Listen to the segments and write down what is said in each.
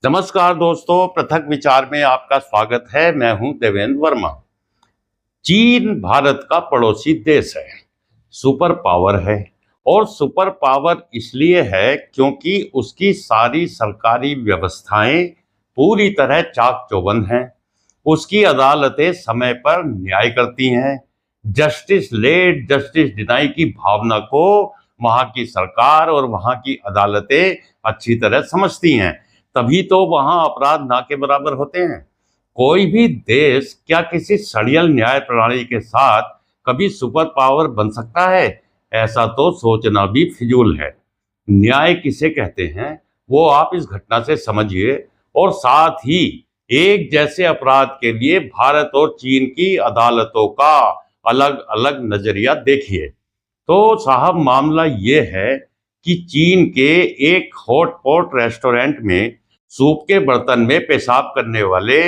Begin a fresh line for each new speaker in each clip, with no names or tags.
नमस्कार दोस्तों, पृथक विचार में आपका स्वागत है। मैं हूं देवेंद्र वर्मा। चीन भारत का पड़ोसी देश है, सुपर पावर है। और सुपर पावर इसलिए है क्योंकि उसकी सारी सरकारी व्यवस्थाएं पूरी तरह चाक चौबंद हैं। उसकी अदालतें समय पर न्याय करती हैं। जस्टिस लेट जस्टिस डिनाई की भावना को वहां की सरकार और वहां की अदालतें अच्छी तरह समझती हैं। तभी तो वहां अपराध ना के बराबर होते हैं। कोई भी देश क्या किसी सड़ियल न्याय प्रणाली के साथ कभी सुपर पावर बन सकता है? ऐसा तो सोचना भी फिजूल है। न्याय किसे कहते हैं वो आप इस घटना से समझिए, और साथ ही एक जैसे अपराध के लिए भारत और चीन की अदालतों का अलग अलग नजरिया देखिए। तो साहब, मामला ये है कि चीन के एक हॉटपॉट रेस्टोरेंट में सूप के बर्तन में पेशाब करने वाले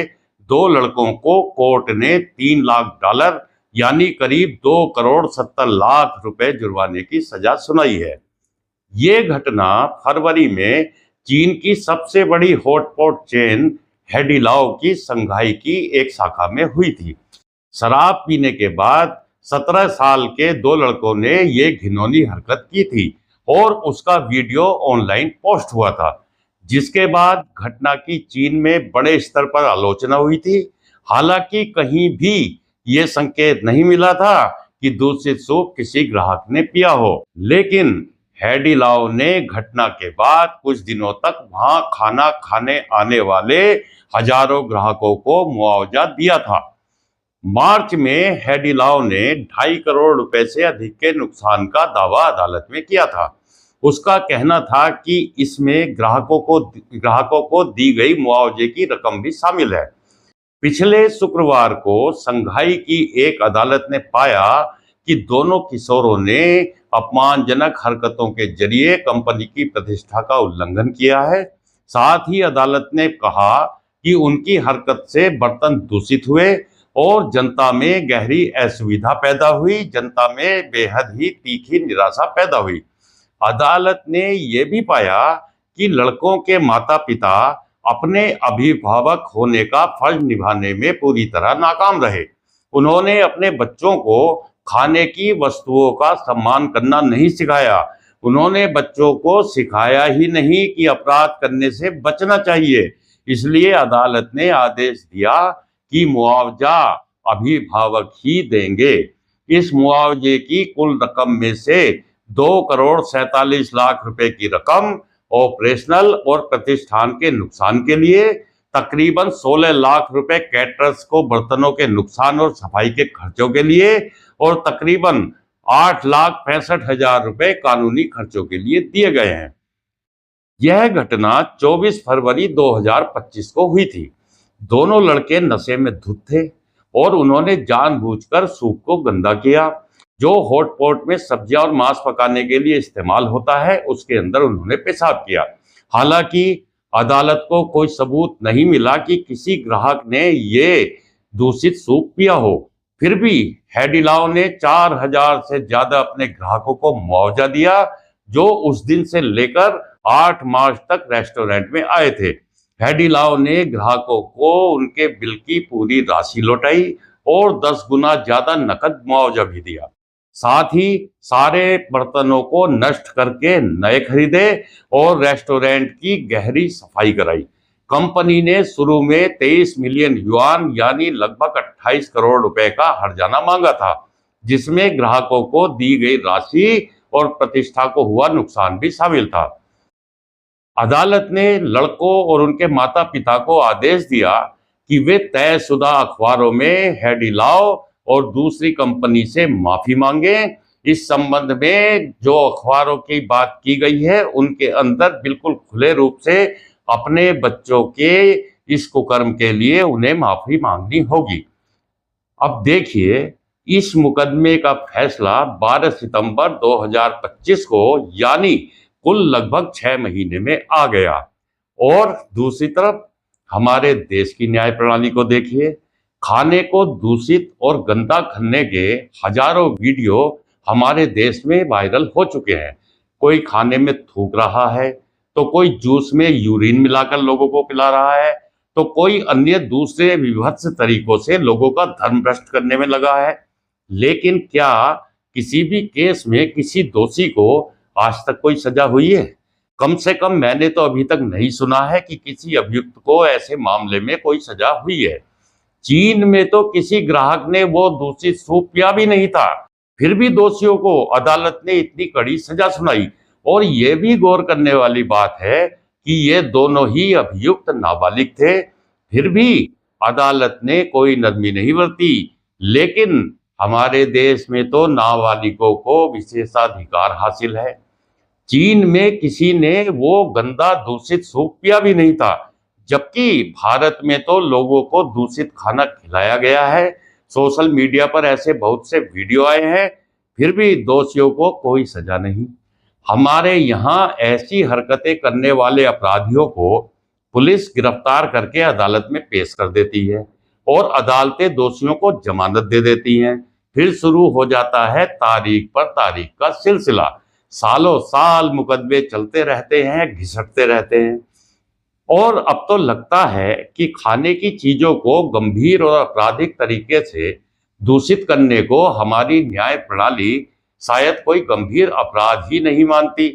दो लड़कों को कोर्ट ने $3 लाख यानी करीब 2 करोड़ 70 लाख रुपए जुर्माने की सजा सुनाई है। ये घटना फरवरी में चीन की सबसे बड़ी हॉटपॉट चेन हैडिलाओ की संघाई की एक शाखा में हुई थी। शराब पीने के बाद 17 साल के दो लड़कों ने ये घिनौनी हरकत की थी और उसका वीडियो ऑनलाइन पोस्ट हुआ था, जिसके बाद घटना की चीन में बड़े स्तर पर आलोचना हुई थी। हालांकि कहीं भी ये संकेत नहीं मिला था कि दूषित सूप किसी ग्राहक ने पिया हो, लेकिन हैडिलाओ ने घटना के बाद कुछ दिनों तक वहां खाना खाने आने वाले हजारों ग्राहकों को मुआवजा दिया था। मार्च में हैडिलाओ ने 2.5 करोड़ रुपए से अधिक के नुकसान का दावा अदालत में किया था। उसका कहना था कि इसमें ग्राहकों को दी गई मुआवजे की रकम भी शामिल है। पिछले शुक्रवार को संघाई की एक अदालत ने पाया कि दोनों किशोरों ने अपमानजनक हरकतों के जरिए कंपनी की प्रतिष्ठा का उल्लंघन किया है। साथ ही अदालत ने कहा कि उनकी हरकत से बर्तन दूषित हुए और जनता में गहरी असुविधा पैदा हुई, जनता में बेहद ही तीखी निराशा पैदा हुई। अदालत ने यह भी पाया कि लड़कों के माता पिता अपने अभिभावक होने का फर्ज निभाने में पूरी तरह नाकाम रहे। उन्होंने अपने बच्चों को खाने की वस्तुओं का सम्मान करना नहीं सिखाया। उन्होंने बच्चों को सिखाया ही नहीं कि अपराध करने से बचना चाहिए। इसलिए अदालत ने आदेश दिया कि मुआवजा अभिभावक ही देंगे। इस मुआवजे की कुल रकम में से 2 करोड़ 47 लाख रुपए की रकम ऑपरेशनल और प्रतिष्ठान के नुकसान के लिए, तकरीबन 16 लाख रुपए कैटरर्स को बर्तनों के नुकसान और सफाई के खर्चों के लिए, और तकरीबन 8,65,000 रुपए कानूनी खर्चों के लिए दिए गए हैं। यह घटना 24 फरवरी 2025 को हुई थी। दोनों लड़के नशे में धुत थे और उन्होंने जानबूझकर सूप को गंदा किया, जो हॉटपॉट में सब्जियां और मांस पकाने के लिए इस्तेमाल होता है, उसके अंदर उन्होंने पेशाब किया। हालांकि अदालत को कोई सबूत नहीं मिला कि किसी ग्राहक ने ये दूषित सूप पिया हो। फिर भी हैडिलाओ ने 4,000 से ज्यादा अपने ग्राहकों को मुआवजा दिया, जो उस दिन से लेकर 8 मार्च तक रेस्टोरेंट में आए थे। हैडिलाओ ने ग्राहकों को उनके बिल की पूरी राशि लौटाई और 10 गुना ज्यादा नकद मुआवजा भी दिया। साथ ही सारे बर्तनों को नष्ट करके नए खरीदे और रेस्टोरेंट की गहरी सफाई कराई। कंपनी ने शुरू में 23 मिलियन युआन यानी लगभग 28 करोड़ रुपए का हर्जाना मांगा था, जिसमें ग्राहकों को दी गई राशि और प्रतिष्ठा को हुआ नुकसान भी शामिल था। अदालत ने लड़कों और उनके माता पिता को आदेश दिया कि वे तयशुदा अखबारों में हैडिलाओ और दूसरी कंपनी से माफी मांगे। इस संबंध में जो अखबारों की बात की गई है, उनके अंदर बिल्कुल खुले रूप से अपने बच्चों के इस कुकर्म के लिए उन्हें माफी मांगनी होगी। अब देखिए, इस मुकदमे का फैसला 12 सितंबर 2025 को यानी कुल लगभग 6 महीने में आ गया। और दूसरी तरफ हमारे देश की न्याय प्रणाली को देखिए। खाने को दूषित और गंदा करने के हजारों वीडियो हमारे देश में वायरल हो चुके हैं। कोई खाने में थूक रहा है तो कोई जूस में यूरिन मिलाकर लोगों को पिला रहा है, तो कोई अन्य दूसरे विभत्स तरीकों से लोगों का धर्म भ्रष्ट करने में लगा है। लेकिन क्या किसी भी केस में किसी दोषी को आज तक कोई सजा हुई है? कम से कम मैंने तो अभी तक नहीं सुना है कि किसी अभियुक्त को ऐसे मामले में कोई सजा हुई है। चीन में तो किसी ग्राहक ने वो दूषित सूप पिया भी नहीं था, फिर भी दोषियों को अदालत ने इतनी कड़ी सजा सुनाई। और ये भी गौर करने वाली बात है कि ये दोनों ही अभियुक्त नाबालिग थे, फिर भी अदालत ने कोई नरमी नहीं बरती। लेकिन हमारे देश में तो नाबालिगों को विशेषाधिकार हासिल है। चीन में किसी ने वो गंदा दूषित सूप पिया भी नहीं था, जबकि भारत में तो लोगों को दूषित खाना खिलाया गया है। सोशल मीडिया पर ऐसे बहुत से वीडियो आए हैं, फिर भी दोषियों को कोई सजा नहीं। हमारे यहाँ ऐसी हरकतें करने वाले अपराधियों को पुलिस गिरफ्तार करके अदालत में पेश कर देती है और अदालतें दोषियों को जमानत दे देती हैं। फिर शुरू हो जाता है तारीख पर तारीख का सिलसिला। सालों साल मुकदमे चलते रहते हैं, घिसटते रहते हैं। और अब तो लगता है कि खाने की चीजों को गंभीर और आपराधिक तरीके से दूषित करने को हमारी न्याय प्रणाली शायद कोई गंभीर अपराध ही नहीं मानती।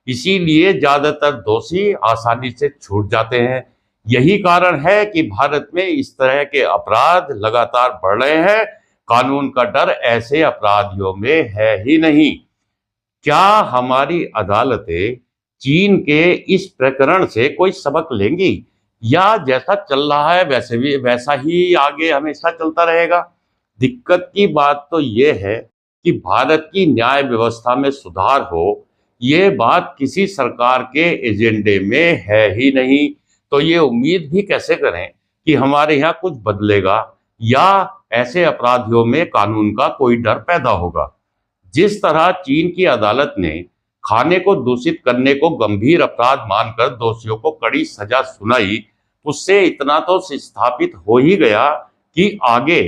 इसीलिए ज्यादातर दोषी आसानी से छूट जाते हैं। यही कारण है कि भारत में इस तरह के अपराध लगातार बढ़ रहे हैं। कानून का डर ऐसे अपराधियों में है ही नहीं। क्या हमारी अदालतें चीन के इस प्रकरण से कोई सबक लेंगी, या जैसा चल रहा है वैसा ही आगे हमेशा चलता रहेगा? दिक्कत की बात तो ये है कि भारत की न्याय व्यवस्था में सुधार हो, ये बात किसी सरकार के एजेंडे में है ही नहीं। तो ये उम्मीद भी कैसे करें कि हमारे यहाँ कुछ बदलेगा या ऐसे अपराधियों में कानून का कोई डर पैदा होगा। जिस तरह चीन की अदालत ने खाने को दूषित करने को गंभीर अपराध मानकर दोषियों को कड़ी सजा सुनाई, उससे इतना तो स्थापित हो ही गया कि आगे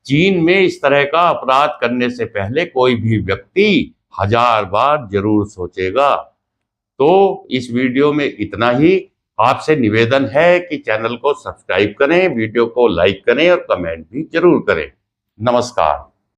चीन में इस तरह का अपराध करने से पहले कोई भी व्यक्ति 1000 बार जरूर सोचेगा। तो इस वीडियो में इतना ही। आपसे निवेदन है कि चैनल को सब्सक्राइब करें, वीडियो को लाइक करें और कमेंट भी जरूर करें। नमस्कार।